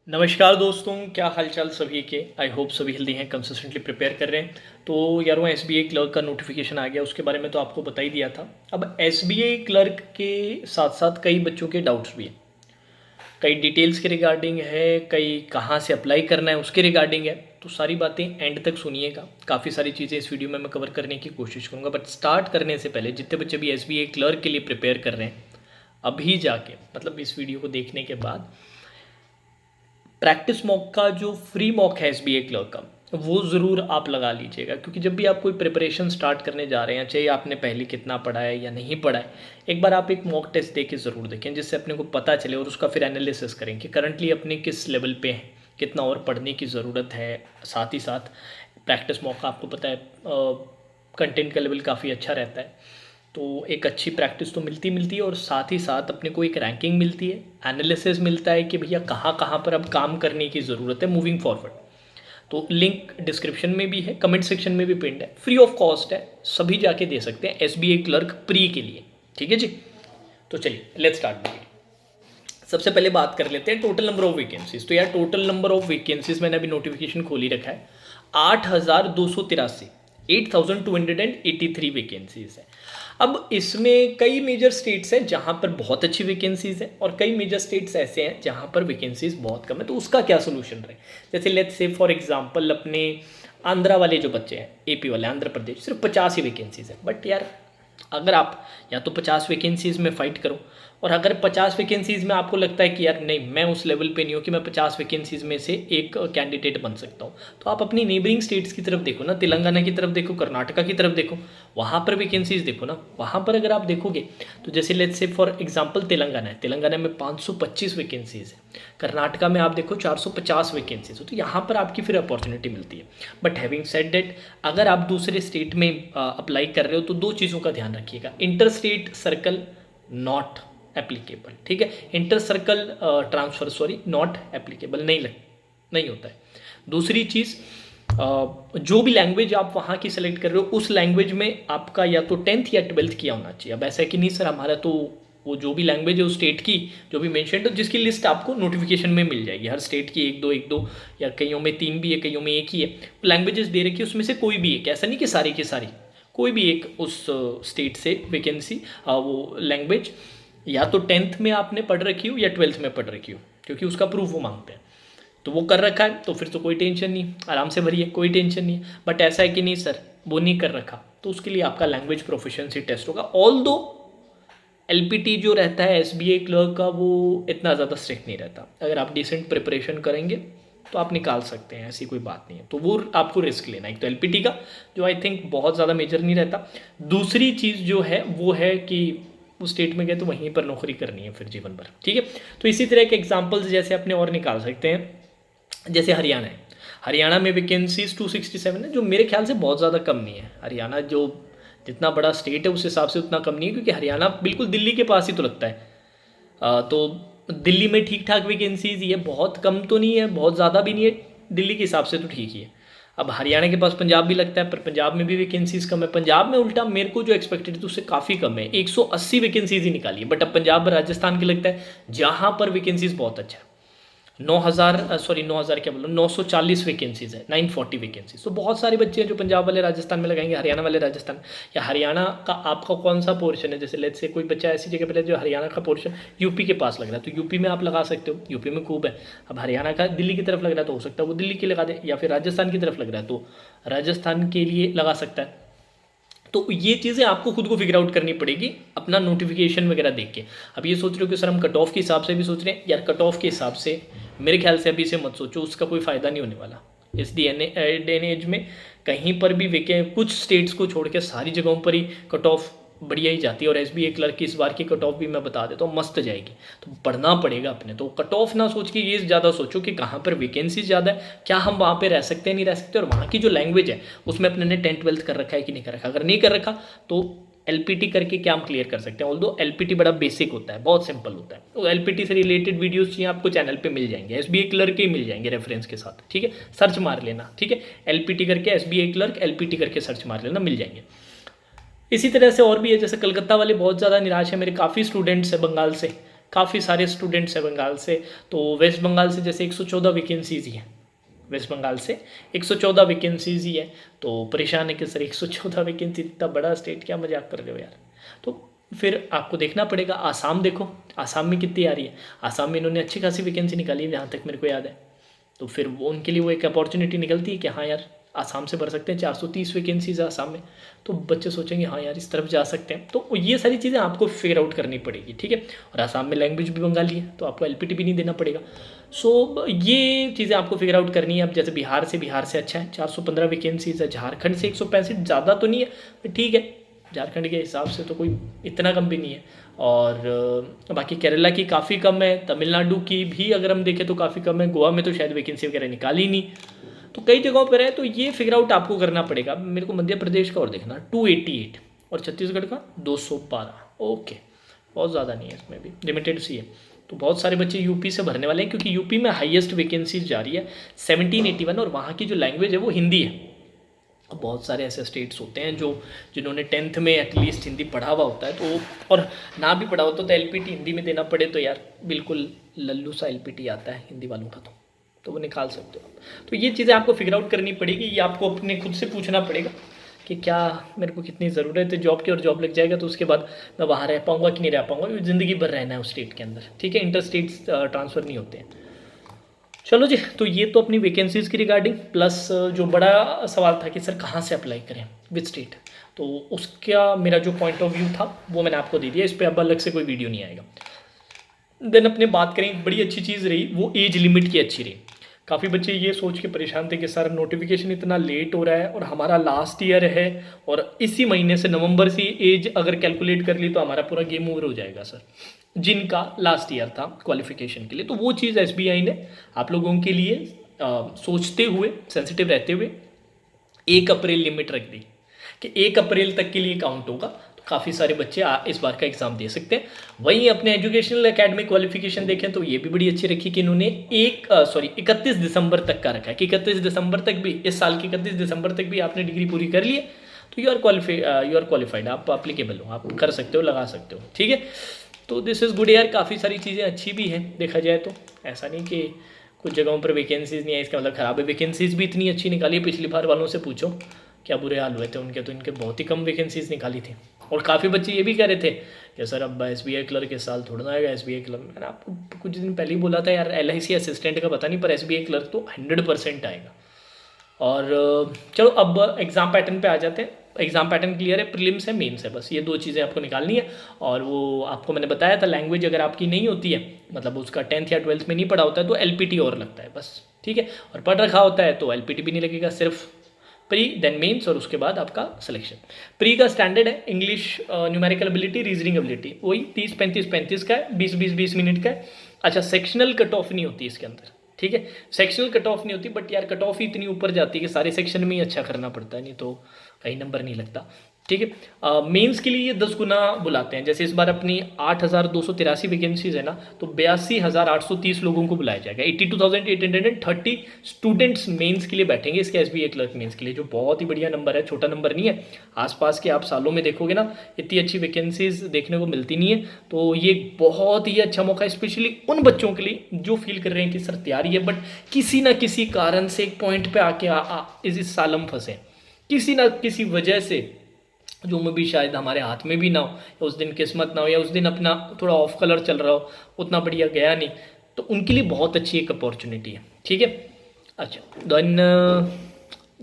नमस्कार दोस्तों, क्या हालचाल सभी के। आई होप सभी हेल्दी हैं, कंसिस्टेंटली प्रिपेयर कर रहे हैं। तो यारों, एसबीआई क्लर्क का नोटिफिकेशन आ गया, उसके बारे में तो आपको बता ही दिया था। अब एसबीआई क्लर्क के साथ साथ कई बच्चों के डाउट्स भी हैं, कई डिटेल्स के रिगार्डिंग है, कई कहाँ से अप्लाई करना है उसके रिगार्डिंग है। तो सारी बातें एंड तक सुनिएगा। काफ़ी सारी चीज़ें इस वीडियो में मैं कवर करने की कोशिश करूँगा, बट स्टार्ट करने से पहले जितने बच्चे भी एसबीआई क्लर्क के लिए प्रिपेयर कर रहे हैं, अभी जाके मतलब इस वीडियो को देखने के बाद प्रैक्टिस मॉक का जो फ्री मॉक है एसबीआई क्लर्क का, वो ज़रूर आप लगा लीजिएगा। क्योंकि जब भी आप कोई प्रिपरेशन स्टार्ट करने जा रहे हैं, चाहे आपने पहले कितना पढ़ा है या नहीं पढ़ा है, एक बार आप एक मॉक टेस्ट दे के ज़रूर देखें, जिससे अपने को पता चले और उसका फिर एनालिसिस करें कि करंटली अपने किस लेवल पे हैं, कितना और पढ़ने की ज़रूरत है। साथ ही साथ प्रैक्टिस मॉक का आपको पता है कंटेंट का लेवल काफ़ी अच्छा रहता है, तो एक अच्छी प्रैक्टिस तो मिलती है और साथ ही साथ अपने को एक रैंकिंग मिलती है, एनालिसिस मिलता है कि भैया कहाँ कहाँ पर अब काम करने की ज़रूरत है मूविंग फॉरवर्ड। तो लिंक डिस्क्रिप्शन में भी है, कमेंट सेक्शन में भी पिंड है, फ्री ऑफ कॉस्ट है, सभी जाके दे सकते हैं एसबीआई क्लर्क प्री के लिए। ठीक है जी, तो चलिए लेट्स स्टार्ट। सबसे पहले बात कर लेते हैं टोटल नंबर ऑफ वैकेंसीज। तो यार टोटल नंबर ऑफ वैकेंसीज मैंने अभी नोटिफिकेशन खोल ही रखा है, 8,283, 8,283 वैकेंसीज है। अब इसमें कई मेजर स्टेट्स हैं जहां पर बहुत अच्छी वैकेंसीज है और कई मेजर स्टेट्स ऐसे हैं जहां पर वैकेंसीज बहुत कम है। तो उसका क्या सोल्यूशन रहे, जैसे लेट्स से फॉर एग्जांपल अपने आंध्रा वाले जो बच्चे हैं, एपी वाले, आंध्र प्रदेश, सिर्फ 50 ही वैकेंसीज है। बट यार अगर आप या तो 50 वैकेंसीज में फाइट करो, और अगर 50 वैकेंसीज में आपको लगता है कि यार नहीं, मैं उस लेवल पे नहीं हूँ कि मैं 50 वैकेंसीज में से एक कैंडिडेट बन सकता हूँ, तो आप अपनी नेबरिंग स्टेट्स की तरफ देखो ना, तेलंगाना की तरफ देखो, कर्नाटका की तरफ देखो, वहाँ पर वैकेंसीज देखो ना। वहाँ पर अगर आप देखोगे तो जैसे let's say for example Telangana है, तेलंगाना में 525 वैकेंसीज है, कर्नाटका में आप देखो 450 वैकेंसीज हो, तो यहाँ पर आपकी फिर अपॉर्चुनिटी मिलती है। बट हैविंग सेड दैट, अगर आप दूसरे स्टेट में अप्लाई कर रहे हो तो दो चीज़ों का ध्यान रखिएगा। Inter state circle not applicable, ठीक है, inter circle transfer sorry not applicable, नहीं होता है। दूसरी चीज़, जो भी लैंग्वेज आप वहाँ की सेलेक्ट कर रहे हो, उस लैंग्वेज में आपका या तो 10th या 12th किया होना चाहिए। अब ऐसा है कि नहीं सर हमारा तो वो जो भी लैंग्वेज है उस स्टेट की जो भी मेंशन है, जिसकी लिस्ट आपको नोटिफिकेशन में मिल जाएगी। हर स्टेट की एक दो या कईयों में 3 भी है, कईयों में एक ही है, लैंग्वेजेस दे रखी है, उसमें से कोई भी एक, ऐसा नहीं कि सारी की सारी, कोई भी एक उस स्टेट से वैकेंसी, वो लैंग्वेज या तो 10th में आपने पढ़ रखी हो या 12th में पढ़ रखी हो, क्योंकि उसका प्रूफ वो मांगते हैं। तो वो कर रखा है तो फिर तो कोई टेंशन नहीं, आराम से भरिए, कोई टेंशन नहीं है। बट ऐसा है कि नहीं सर वो नहीं कर रखा, तो उसके लिए आपका लैंग्वेज प्रोफिशिएंसी टेस्ट होगा। ऑल दो एलपीटी जो रहता है एसबीआई क्लर्क का, वो इतना ज़्यादा स्ट्रिक्ट नहीं रहता। अगर आप डिसेंट प्रिपरेशन करेंगे तो आप निकाल सकते हैं, ऐसी कोई बात नहीं है। तो वो आपको रिस्क लेना है। एक तो एलपीटी का जो आई थिंक बहुत ज़्यादा मेजर नहीं रहता। दूसरी चीज़ जो है वो है कि उस स्टेट में गए तो वहीं पर नौकरी करनी है फिर जीवन भर, ठीक है। तो इसी तरह के एग्जाम्पल्स जैसे अपने और निकाल सकते हैं, जैसे हरियाणा है, हरियाणा में वैकेंसीज 267 है, जो मेरे ख्याल से बहुत ज़्यादा कम नहीं है। हरियाणा जो जितना बड़ा स्टेट है उस हिसाब से उतना कम नहीं है, क्योंकि हरियाणा बिल्कुल दिल्ली के पास ही तो लगता है। तो दिल्ली में ठीक ठाक वैकेंसीज, ये बहुत कम तो नहीं है, बहुत ज़्यादा भी नहीं है, दिल्ली के हिसाब से तो ठीक ही है। अब हरियाणा के पास पंजाब भी लगता है, पर पंजाब में भी वैकेंसीज कम है। पंजाब में उल्टा मेरे को जो एक्सपेक्टेड है तो उससे काफ़ी कम है, 180 वैकेंसीज ही निकाली है। बट अब पंजाब राजस्थान के लगता है जहाँ पर वैकेंसीज बहुत अच्छा है, 9,000 क्या बोलो, 940 वैकेंसीज है, 940 वैकेंसीज। तो बहुत सारे बच्चे हैं जो पंजाब वाले राजस्थान में लगाएंगे, हरियाणा वाले राजस्थान। या हरियाणा का आपका कौन सा पोर्शन है, जैसे लेट्स से कोई बच्चा ऐसी जगह पर है जो हरियाणा का पोर्शन यूपी के पास लग रहा है, तो यूपी में आप लगा सकते हो, यूपी में खूब है। अब हरियाणा का दिल्ली की तरफ लग रहा है तो हो सकता है वो दिल्ली के लगा दे, या फिर राजस्थान की तरफ लग रहा है तो राजस्थान के लिए लगा सकता है। तो ये चीज़ें आपको खुद को फिगर आउट करनी पड़ेगी अपना नोटिफिकेशन वगैरह देख के। अब ये सोच रहे हो कि सर हम कट ऑफ के हिसाब से भी सोच रहे हैं, यार कट ऑफ के हिसाब से मेरे ख्याल से अभी से मत सोचो, उसका कोई फ़ायदा नहीं होने वाला। इस डे एंड एज में कहीं पर भी कुछ स्टेट्स को छोड़ के सारी जगहों पर ही कट ऑफ बढ़िया ही जाती है। और एसबीआई क्लर्क की इस बार की कट ऑफ भी मैं बता देता हूँ, मस्त जाएगी। तो पढ़ना पड़ेगा अपने, तो कट ऑफ ना सोच के ये ज़्यादा सोचो कि कहाँ पर वैकेंसी ज़्यादा है, क्या हम वहाँ पे रह सकते हैं नहीं रह सकते, और वहाँ की जो लैंग्वेज है उसमें अपने ने 10th-12th कर रखा है कि नहीं कर रखा। अगर नहीं कर रखा तो एलपीटी करके क्या हम क्लियर कर सकते हैं। ऑल्दो एलपीटी बड़ा बेसिक होता है, बहुत सिंपल होता है। तो एलपीटी से रिलेटेड वीडियोस चाहिए आपको चैनल पे मिल जाएंगे, एसबीआई क्लर्क के मिल जाएंगे रेफरेंस के साथ, ठीक है। सर्च मार लेना, ठीक है, एलपीटी करके एसबीआई क्लर्क एलपीटी करके सर्च मार लेना, मिल जाएंगे। इसी तरह से और भी है, जैसे कलकत्ता वाले बहुत ज़्यादा निराश है, मेरे काफ़ी स्टूडेंट्स हैं बंगाल से काफ़ी सारे स्टूडेंट्स हैं बंगाल से। तो वेस्ट बंगाल से जैसे 114 वैकेंसीज़ ही हैं, वेस्ट बंगाल से 114 वैकेंसीज ही है। तो परेशान है कि सर 114 वैकेंसी, इतना बड़ा स्टेट, क्या मजाक कर रहे हो यार। तो फिर आपको देखना पड़ेगा। आसाम देखो, आसाम में कितनी आ रही है। आसाम में इन्होंने अच्छी खासी वैकेंसी निकाली है जहाँ तक मेरे को याद है। तो फिर वो उनके लिए वो एक अपॉर्चुनिटी निकलती है कि हाँ यार आसाम से भर सकते हैं। 430 वैकेंसीज है आसाम में। तो बच्चे सोचेंगे हाँ यार इस तरफ जा सकते हैं। तो ये सारी चीज़ें आपको फिगर आउट करनी पड़ेगी, ठीक है। और आसाम में लैंग्वेज भी बंगाली है, तो आपको एलपीटी भी नहीं देना पड़ेगा। सो ये चीज़ें आपको फिगर आउट करनी है। अब जैसे बिहार से अच्छा है, 415 वैकेंसीज है। झारखंड से 165, ज़्यादा तो नहीं है, ठीक है, झारखंड के हिसाब से तो कोई इतना कम भी नहीं है। और बाकी केरला की काफ़ी कम है, तमिलनाडु की भी अगर हम देखें तो काफ़ी कम है, गोवा में तो शायद वैकेंसी वगैरह निकाली नहीं। तो कई जगहों पर है। तो ये फिगर आउट आपको करना पड़ेगा। मेरे को मध्य प्रदेश का और देखना 288 और छत्तीसगढ़ का 212। ओके, बहुत ज़्यादा नहीं है, इसमें भी लिमिटेड सी है। तो बहुत सारे बच्चे यूपी से भरने वाले हैं क्योंकि यूपी में हाईएस्ट वैकेंसीज जा रही है 1781, और वहाँ की जो लैंग्वेज है वो हिंदी है। अब बहुत सारे ऐसे स्टेट्स होते हैं जिन्होंने 10th में एटलीस्ट हिंदी पढ़ा हुआ होता है, तो और ना भी पढ़ा होता तो एलपीटी हिंदी में देना पड़े तो यार बिल्कुल लल्लू सा एलपीटी आता है हिंदी वालों का, तो वो निकाल सकते हो आप। तो ये चीज़ें आपको फिगर आउट करनी पड़ेगी। ये आपको अपने खुद से पूछना पड़ेगा कि क्या मेरे को कितनी ज़रूरत है जॉब की, और जॉब लग जाएगा तो उसके बाद मैं वहाँ रह पाऊँगा कि नहीं रह पाऊँगा। ज़िंदगी भर रहना है उस स्टेट के अंदर, ठीक है। इंटर स्टेट्स ट्रांसफ़र नहीं होते हैं। चलो जी, तो ये तो अपनी वैकेंसीज़ की रिगार्डिंग, प्लस जो बड़ा सवाल था कि सर कहाँ से अप्लाई करें, विच स्टेट, तो उसका मेरा जो पॉइंट ऑफ व्यू था वो मैंने आपको दे दिया। इस पर अब अलग से कोई वीडियो नहीं आएगा। देन अपने बात करें, बड़ी अच्छी चीज़ रही वो एज लिमिट की अच्छी रही। काफ़ी बच्चे ये सोच के परेशान थे कि सर नोटिफिकेशन इतना लेट हो रहा है और हमारा लास्ट ईयर है, और इसी महीने से नवंबर से एज अगर कैलकुलेट कर ली तो हमारा पूरा गेम ओवर हो जाएगा सर, जिनका लास्ट ईयर था क्वालिफिकेशन के लिए। तो वो चीज़ एसबीआई ने आप लोगों के लिए सोचते हुए, सेंसिटिव रहते हुए 1 अप्रैल लिमिट रख दी कि 1 अप्रैल तक के लिए काउंट होगा। तो काफ़ी सारे बच्चे इस बार का एग्ज़ाम दे सकते हैं। वहीं अपने एजुकेशनल एकेडमिक क्वालिफिकेशन देखें तो ये भी बड़ी अच्छी रखी कि इन्होंने 31 दिसंबर तक का रखा है कि 31 दिसंबर तक भी, इस साल की 31 दिसंबर तक भी आपने डिग्री पूरी कर ली है तो यू आर क्वालिफाइड, आप अप्लीकेबल हो, आप कर सकते हो, लगा सकते हो, ठीक है। तो दिस इज़ गुड यार। काफ़ी सारी चीज़ें अच्छी भी हैं देखा जाए तो। ऐसा नहीं कि कुछ जगहों पर वैकेंसीज नहीं है इसका मतलब ख़राब है। वैकेंसीज भी इतनी अच्छी निकाली है, पिछली बार वालों से पूछो क्या बुरे हाल हुए थे उनके, तो इनके बहुत ही कम वैकेंसीज निकाली थी। और काफ़ी बच्चे ये भी कह रहे थे कि सर अब एसबीआई क्लर्क के साल थोड़ा ना आएगा। एसबीआई क्लर्क मैंने आपको कुछ दिन पहले ही बोला था यार, एलआईसी असिस्टेंट का पता नहीं, पर एसबीआई क्लर्क तो 100% आएगा। और चलो अब एग्ज़ाम पैटर्न पे आ जाते हैं। एग्ज़ाम पैटर्न क्लियर है, प्रीलिम्स है, मेंस है, बस ये 2 चीज़ें आपको निकालनी है। और वो आपको मैंने बताया था, लैंग्वेज अगर आपकी नहीं होती है, मतलब उसका 10th या 12th में नहीं पढ़ा होता है तो एलपीटी और लगता है बस, ठीक है। और पढ़ रखा होता है तो एलपीटी भी नहीं लगेगा, सिर्फ प्री देन मेंस और उसके बाद आपका सिलेक्शन। प्री का स्टैंडर्ड है English, numerical ability, reasoning ability, वही 30-35-35 का है, 20-20-20 मिनट का है। अच्छा, सेक्शनल कट ऑफ नहीं होती इसके अंदर, ठीक है। सेक्शनल कट ऑफ नहीं होती, बट यार कट ऑफ ही इतनी ऊपर जाती है कि सारे सेक्शन में ही अच्छा करना पड़ता है, नहीं तो कहीं नंबर नहीं लगता, ठीक है। मेंस के लिए ये 10 गुना बुलाते हैं। जैसे इस बार अपनी 8,283 वैकेंसीज है ना, तो 82,830 लोगों को बुलाया जाएगा। 82,830 स्टूडेंट्स मेंस के लिए बैठेंगे इसके एसबीआई क्लर्क मेंस के लिए, जो बहुत ही बढ़िया नंबर है, छोटा नंबर नहीं है। आसपास के आप सालों में देखोगे ना, इतनी अच्छी वैकेंसीज देखने को मिलती नहीं है। तो ये बहुत ही अच्छा मौका है, स्पेशली उन बच्चों के लिए जो फील कर रहे हैं कि सर तैयारी है बट किसी ना किसी कारण से एक पॉइंट पे आके इस सालम फंसे, किसी ना किसी वजह से, जो में भी शायद हमारे हाथ में भी ना हो, या उस दिन किस्मत ना हो, या उस दिन अपना थोड़ा ऑफ कलर चल रहा हो, उतना बढ़िया गया नहीं, तो उनके लिए बहुत अच्छी एक अपॉर्चुनिटी है, ठीक है। अच्छा, देन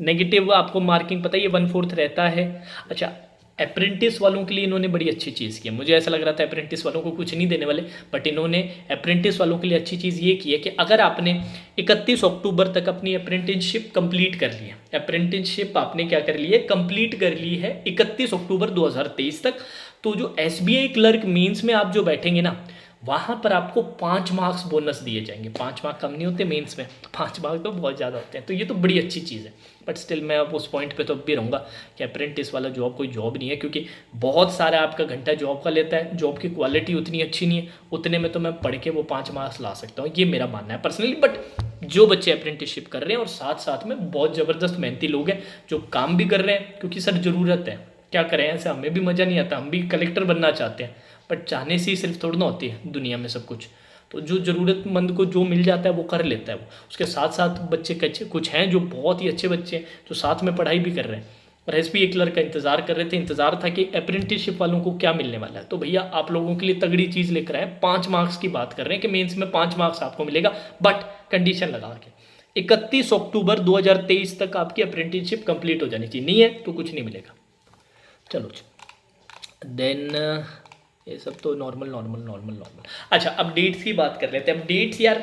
नेगेटिव आपको मार्किंग पता ही है 1/4 रहता है। अच्छा, अप्रेंटिस वालों के लिए इन्होंने बड़ी अच्छी चीज़ की है। मुझे ऐसा लग रहा था अप्रेंटिस वालों को कुछ नहीं देने वाले, बट इन्होंने अप्रेंटिस वालों के लिए अच्छी चीज़ ये की है कि अगर आपने 31 अक्टूबर तक अपनी अप्रेंटिसशिप कंप्लीट कर ली है, अप्रेंटिसशिप आपने क्या कर ली है, कंप्लीट कर ली है 31 अक्टूबर 2023 तक, तो जो एसबीआई क्लर्क मीन्स में आप जो बैठेंगे ना, वहाँ पर आपको 5 मार्क्स बोनस दिए जाएंगे। 5 मार्क कम नहीं होते मेंस में, 5 मार्क तो बहुत ज़्यादा होते हैं। तो ये तो बड़ी अच्छी चीज़ है, बट स्टिल मैं अब उस पॉइंट पे तो अब भी रहूँगा कि अप्रेंटिस वाला जॉब कोई जॉब नहीं है, क्योंकि बहुत सारा आपका घंटा जॉब का लेता है, जॉब की क्वालिटी उतनी अच्छी नहीं है, उतने में तो मैं पढ़ के वो 5 मार्क्स ला सकता हूँ, ये मेरा मानना है पर्सनली। बट जो बच्चे अप्रेंटिसशिप कर रहे हैं और साथ साथ में बहुत ज़बरदस्त मेहनती लोग हैं जो काम भी कर रहे हैं, क्योंकि सर ज़रूरत है, क्या करें, ऐसे हमें भी मज़ा नहीं आता, हम भी कलेक्टर बनना चाहते हैं, बट चाहने से ही सिर्फ थोड़ी ना होती है दुनिया में सब कुछ। तो जो ज़रूरतमंद को जो मिल जाता है वो कर लेता है वो। उसके साथ साथ बच्चे कुछ हैं जो बहुत ही अच्छे बच्चे हैं जो साथ में पढ़ाई भी कर रहे हैं और एसबीए क्लर्क का इंतज़ार कर रहे थे। इंतज़ार था कि अप्रेंटिसशिप वालों को क्या मिलने वाला है। तो भैया आप लोगों के लिए तगड़ी चीज़ लेकर आए, 5 मार्क्स की बात कर रहे हैं कि मेंस में 5 मार्क्स आपको मिलेगा, बट कंडीशन लगा के 31 अक्टूबर 2023 तक आपकी अप्रेंटिसशिप कंप्लीट हो जानी चाहिए। नहीं है तो कुछ नहीं मिलेगा। चलो देन ये सब तो नॉर्मल। अच्छा अब डेट्स की बात कर लेते हैं। अब डेट्स यार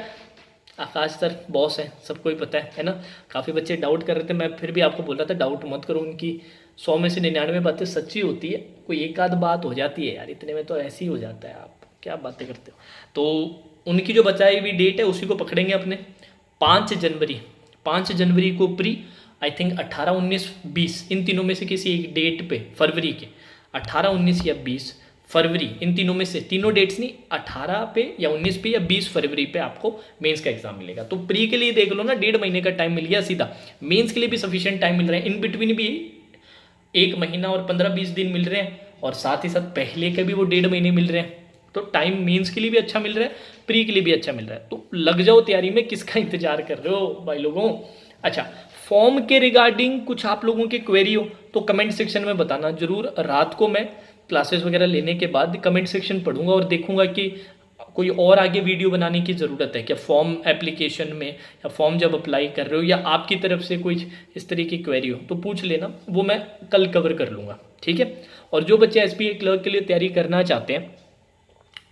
आकाश सर बॉस है, सबको ही पता है ना। काफ़ी बच्चे डाउट कर रहे थे, मैं फिर भी आपको बोल रहा था डाउट मत करो, उनकी 100 में से 99 बातें सच्ची होती है, कोई एक आध बात हो जाती है यार, इतने में तो ऐसे ही हो जाता है, आप क्या बातें करते हो। तो उनकी जो बचाई हुई डेट है उसी को पकड़ेंगे अपने। 5 जनवरी को प्री, आई थिंक 18, 19, 20 इन तीनों में से किसी एक डेट पे फरवरी के 18, 19 या 20 फरवरी, इन तीनों में से, तीनों डेट्स नहीं, 18 पे या 19 पे या 20 फरवरी पे आपको मेंस का एग्जाम मिलेगा। तो प्री के लिए देख लो ना, 1.5 महीने का टाइम मिल गया सीधा। मेंस के लिए भी सफिशिएंट टाइम मिल रहा है, इन बिटवीन भी 1 महीना और 15-20 दिन मिल रहे हैं, और साथ ही साथ पहले के भी वो 1.5 महीने मिल रहे हैं। तो टाइम मेंस के लिए भी अच्छा मिल रहा है, प्री के लिए भी अच्छा मिल रहा है। तो लग जाओ तैयारी में, किसका इंतजार कर रहे हो भाई लोगों। अच्छा फॉर्म के रिगार्डिंग कुछ आप लोगों की क्वेरी हो तो कमेंट सेक्शन में बताना जरूर। रात को मैं क्लासेस वगैरह लेने के बाद कमेंट सेक्शन पढ़ूंगा और देखूंगा कि कोई और आगे वीडियो बनाने की ज़रूरत है क्या फॉर्म एप्लीकेशन में, या फॉर्म जब अप्लाई कर रहे हो, या आपकी तरफ से कोई इस तरह की क्वेरी हो तो पूछ लेना, वो मैं कल कवर कर लूँगा, ठीक है। और जो बच्चे एसबीआई क्लर्क के लिए तैयारी करना चाहते हैं,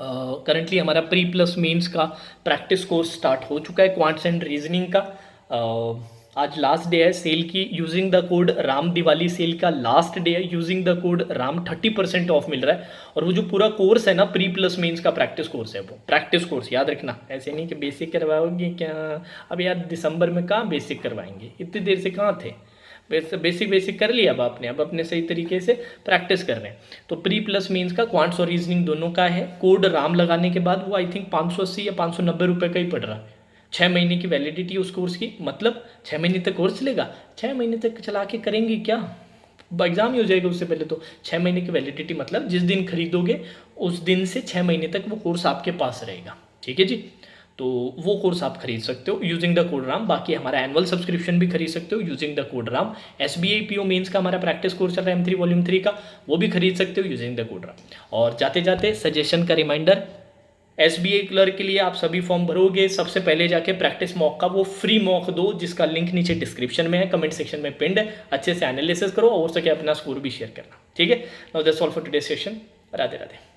करंटली हमारा प्री प्लस मेंस का प्रैक्टिस कोर्स स्टार्ट हो चुका है क्वांट्स एंड रीजनिंग का। आज लास्ट डे है सेल की, using the code Ram, Diwali sale का लास्ट डे है, using the code Ram 30% off मिल रहा है। और वो जो पूरा कोर्स है ना प्री प्लस मेंस का प्रैक्टिस कोर्स है, वो प्रैक्टिस कोर्स याद रखना, ऐसे नहीं कि बेसिक करवाओगे क्या। अब यार दिसंबर में कहाँ बेसिक करवाएंगे, इतनी देर से कहाँ थे, बेसिक कर लिया अब आपने, अब अपने सही तरीके से प्रैक्टिस कर रहे हैं। तो प्री प्लस मेंस का क्वांट्स और रीजनिंग दोनों का है, कोड राम लगाने के बाद वो आई थिंक 580 या 590 रुपये का ही पड़ रहा है। 6 महीने की वैलिडिटी उस कोर्स की, मतलब 6 महीने तक कोर्स चलेगा, 6 महीने तक चला के करेंगे क्या, एग्जाम ही हो जाएगा उससे पहले। तो 6 महीने की वैलिडिटी मतलब जिस दिन खरीदोगे उस दिन से 6 महीने तक वो कोर्स आपके पास रहेगा, ठीक है जी। तो वो कोर्स आप खरीद सकते हो यूजिंग द कोड राम। बाकी हमारा एनुअल सब्सक्रिप्शन भी खरीद सकते हो using the code Ram. SBI PO mains का हमारा प्रैक्टिस कोर्स चल रहा है M3 वॉल्यूम 3 का, वो भी खरीद सकते हो यूजिंग द कोड राम। और जाते जाते सजेशन का रिमाइंडर, एसबीआई क्लर्क के लिए आप सभी फॉर्म भरोगे, सबसे पहले जाके प्रैक्टिस मॉक का वो फ्री मॉक दो, जिसका लिंक नीचे डिस्क्रिप्शन में है, कमेंट सेक्शन में पिंड है। अच्छे से एनालिसिस करो और हो सके अपना स्कोर भी शेयर करना, ठीक है। Now that's all for today session. Radhe Radhe.